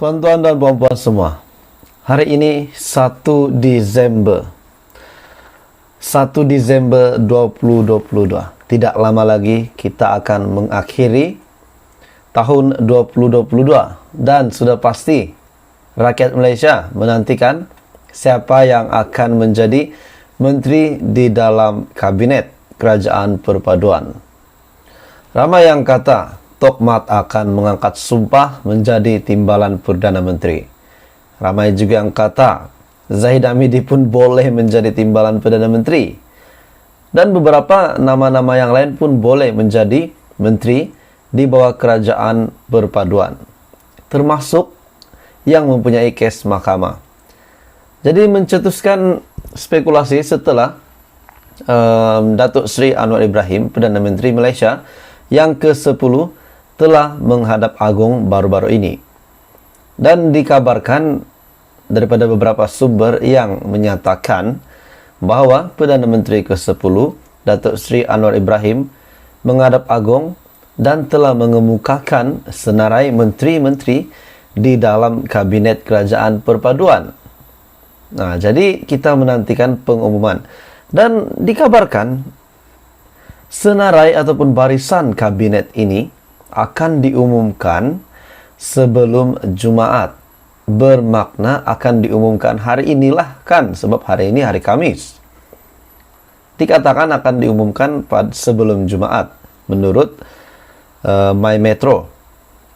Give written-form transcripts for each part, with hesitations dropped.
Tuan-tuan dan puan-puan semua, hari ini 1 Desember 2022. Tidak lama lagi kita akan mengakhiri tahun 2022 dan sudah pasti rakyat Malaysia menantikan siapa yang akan menjadi menteri di dalam kabinet kerajaan perpaduan. Ramai yang kata Tok Mat akan mengangkat sumpah menjadi timbalan Perdana Menteri. Ramai juga yang kata Zahid Hamidi pun boleh menjadi timbalan Perdana Menteri. Dan beberapa nama-nama yang lain pun boleh menjadi menteri di bawah kerajaan perpaduan. Termasuk yang mempunyai kes mahkamah. Jadi mencetuskan spekulasi setelah Datuk Seri Anwar Ibrahim, Perdana Menteri Malaysia yang ke-10 telah menghadap agung baru-baru ini. Dan dikabarkan daripada beberapa sumber yang menyatakan bahawa Perdana Menteri ke-10 Datuk Seri Anwar Ibrahim menghadap agung dan telah mengemukakan senarai menteri-menteri di dalam kabinet kerajaan perpaduan. Nah, jadi kita menantikan pengumuman. Dan dikabarkan senarai ataupun barisan kabinet ini akan diumumkan sebelum Jumaat. Bermakna akan diumumkan hari inilah kan, sebab hari ini hari Khamis. Dikatakan akan diumumkan pada sebelum Jumaat menurut My Metro.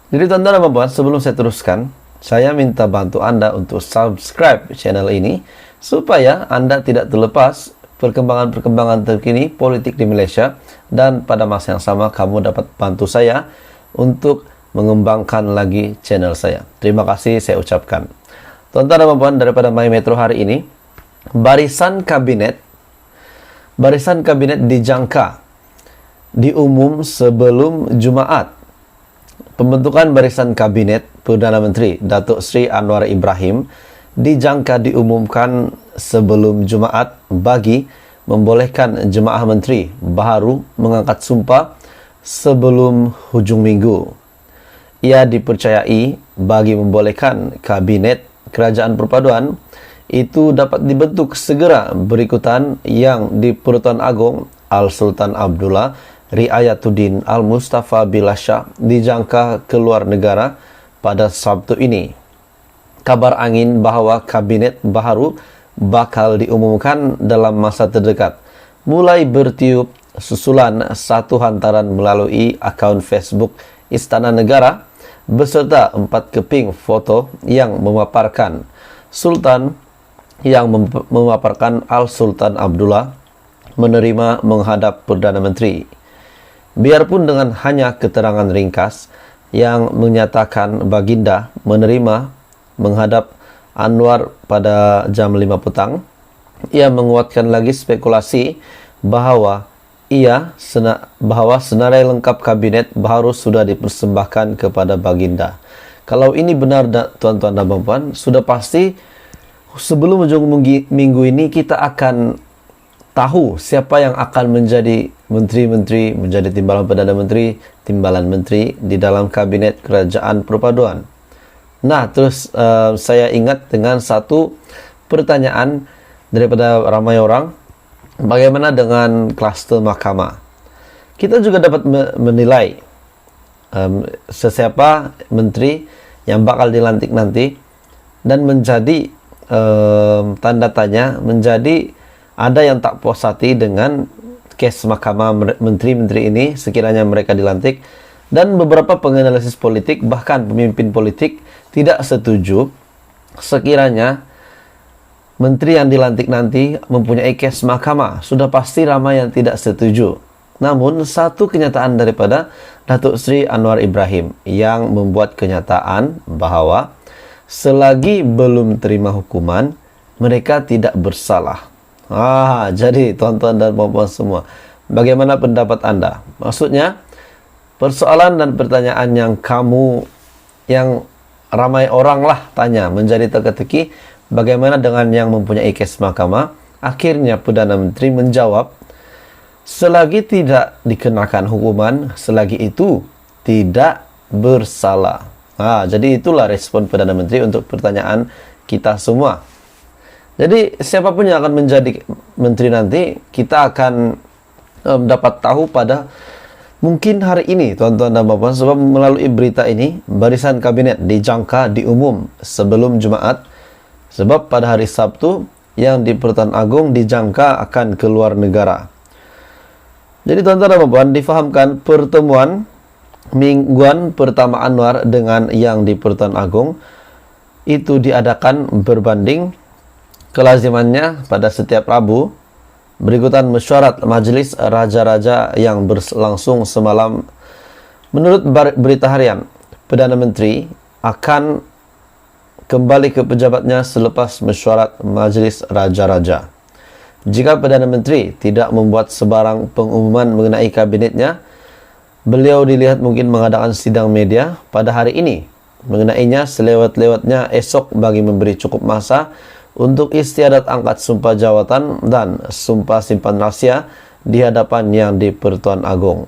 Jadi tuan-tuan dan puan-puan, sebelum saya teruskan, saya minta bantu Anda untuk subscribe channel ini supaya Anda tidak terlepas perkembangan-perkembangan terkini politik di Malaysia, dan pada masa yang sama kamu dapat bantu saya untuk mengembangkan lagi channel saya. Terima kasih saya ucapkan. Tuan-tuan dan puan-puan, daripada My Metro hari ini, barisan kabinet dijangka diumum sebelum Jumaat. Pembentukan barisan kabinet Perdana Menteri Datuk Seri Anwar Ibrahim dijangka diumumkan sebelum Jumaat bagi membolehkan jemaah menteri baharu mengangkat sumpah sebelum hujung minggu. Ia dipercayai bagi membolehkan kabinet kerajaan perpaduan itu dapat dibentuk segera berikutan yang di-Pertuan Agong Al-Sultan Abdullah Riayatuddin Al-Mustafa Billah Shah dijangka keluar negara pada Sabtu ini. Kabar angin bahawa kabinet baharu bakal diumumkan dalam masa terdekat mulai bertiup susulan satu hantaran melalui akaun Facebook Istana Negara beserta 4 keping foto yang memaparkan Sultan memaparkan Al-Sultan Abdullah menerima menghadap Perdana Menteri. Biarpun dengan hanya keterangan ringkas yang menyatakan baginda menerima menghadap Anwar pada jam 5 petang, ia menguatkan lagi spekulasi bahawa senarai lengkap kabinet baru sudah dipersembahkan kepada baginda. Kalau ini benar, tuan-tuan dan puan-puan, sudah pasti sebelum ujung minggu ini kita akan tahu siapa yang akan menjadi menteri-menteri, menjadi timbalan Perdana Menteri, timbalan menteri di dalam kabinet kerajaan perpaduan. Nah, terus saya ingat dengan satu pertanyaan daripada ramai orang, bagaimana dengan kluster mahkamah? Kita juga dapat menilai sesiapa menteri yang bakal dilantik nanti dan menjadi tanda tanya, menjadi ada yang tak puas hati dengan kes mahkamah menteri-menteri ini sekiranya mereka dilantik, dan beberapa penganalisis politik bahkan pemimpin politik tidak setuju sekiranya menteri yang dilantik nanti mempunyai kes mahkamah. Sudah pasti ramai yang tidak setuju. Namun satu kenyataan daripada Datuk Seri Anwar Ibrahim yang membuat kenyataan bahawa selagi belum terima hukuman, mereka tidak bersalah. Jadi tuan-tuan dan puan-puan semua, bagaimana pendapat Anda? Maksudnya, persoalan dan pertanyaan yang ramai orang lah tanya menjadi teka-teki, bagaimana dengan yang mempunyai kes mahkamah? Akhirnya Perdana Menteri menjawab, selagi tidak dikenakan hukuman, selagi itu tidak bersalah. Nah, jadi itulah respon Perdana Menteri untuk pertanyaan kita semua. Jadi siapapun yang akan menjadi menteri nanti, kita akan dapat tahu pada mungkin hari ini, tuan-tuan dan puan-puan, sebab melalui berita ini, barisan kabinet dijangka diumum sebelum Jumaat, sebab pada hari Sabtu, yang di Pertuan Agong dijangka akan keluar negara. Jadi tuan-tuan dan puan-puan, difahamkan pertemuan mingguan pertama Anwar dengan yang di Pertuan Agong itu diadakan berbanding kelazimannya pada setiap Rabu, berikutan mesyuarat Majelis Raja-Raja yang berlangsung semalam. Menurut berita harian, Perdana Menteri akan kembali ke pejabatnya selepas mesyuarat Majelis Raja-Raja. Jika Perdana Menteri tidak membuat sebarang pengumuman mengenai kabinetnya, beliau dilihat mungkin mengadakan sidang media pada hari ini mengenainya selewat-lewatnya esok bagi memberi cukup masa untuk istiadat angkat sumpah jawatan dan sumpah simpan rahasia di hadapan yang di Pertuan Agong.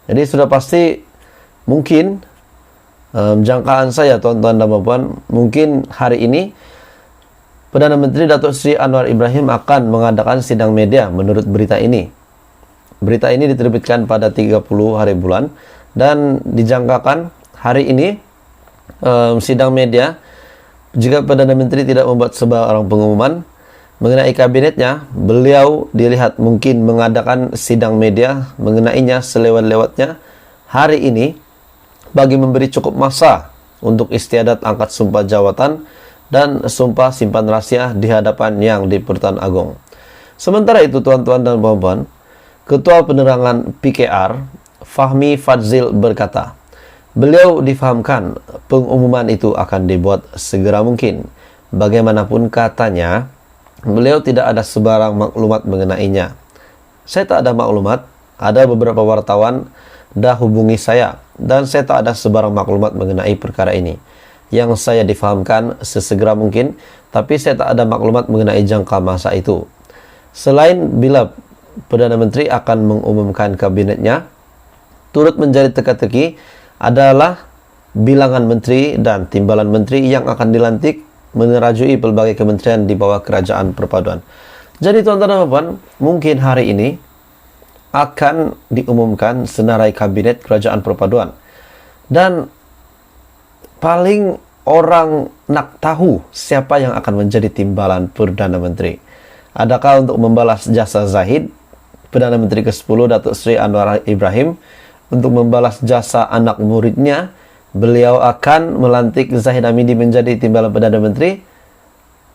Jadi sudah pasti mungkin jangkaan saya, tuan-tuan dan puan, mungkin hari ini Perdana Menteri Datuk Seri Anwar Ibrahim akan mengadakan sidang media menurut berita ini. Berita ini diterbitkan pada 30 hari bulan dan dijangkakan hari ini sidang media. Jika Perdana Menteri tidak membuat sebarang pengumuman mengenai kabinetnya, beliau dilihat mungkin mengadakan sidang media mengenainya selewat-lewatnya hari ini bagi memberi cukup masa untuk istiadat angkat sumpah jawatan dan sumpah simpan rahasia di hadapan yang di Pertuan Agong. Sementara itu, tuan-tuan dan puan-puan, Ketua Penerangan PKR, Fahmi Fadzil berkata, beliau difahamkan pengumuman itu akan dibuat segera mungkin. Bagaimanapun katanya, beliau tidak ada sebarang maklumat mengenainya. Saya tak ada maklumat, ada beberapa wartawan dah hubungi saya, dan saya tak ada sebarang maklumat mengenai perkara ini. Yang saya difahamkan sesegera mungkin, tapi saya tak ada maklumat mengenai jangka masa itu. Selain bila Perdana Menteri akan mengumumkan kabinetnya, turut menjadi teka-teki adalah bilangan menteri dan timbalan menteri yang akan dilantik menerajui pelbagai kementerian di bawah Kerajaan Perpaduan. Jadi tuan-tuan dan puan, mungkin hari ini akan diumumkan senarai kabinet Kerajaan Perpaduan. Dan paling orang nak tahu siapa yang akan menjadi timbalan Perdana Menteri. Adakah untuk membalas jasa Zahid, Perdana Menteri ke-10 Datuk Seri Anwar Ibrahim, untuk membalas jasa anak muridnya, beliau akan melantik Zahid Hamidi menjadi timbalan Perdana Menteri.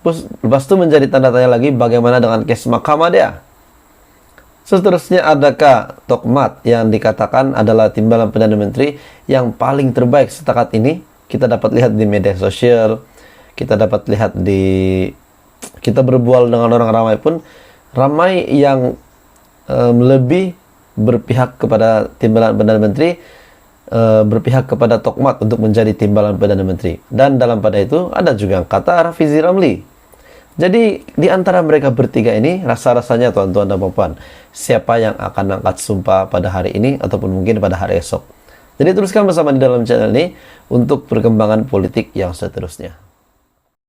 Lepas itu menjadi tanda tanya lagi bagaimana dengan kes mahkamah dia. Seterusnya, adakah Tokmat yang dikatakan adalah timbalan Perdana Menteri yang paling terbaik setakat ini? Kita dapat lihat di media sosial, kita dapat lihat kita berbual dengan orang ramai pun, ramai yang lebih berpihak kepada timbalan Perdana Menteri, berpihak kepada Tokmat untuk menjadi timbalan Perdana Menteri. Dan dalam pada itu ada juga yang kata Rafizi Ramli. Jadi di antara mereka bertiga ini, rasa-rasanya tuan-tuan dan puan, siapa yang akan angkat sumpah pada hari ini ataupun mungkin pada hari esok. Jadi teruskan bersama di dalam channel ini untuk perkembangan politik yang seterusnya.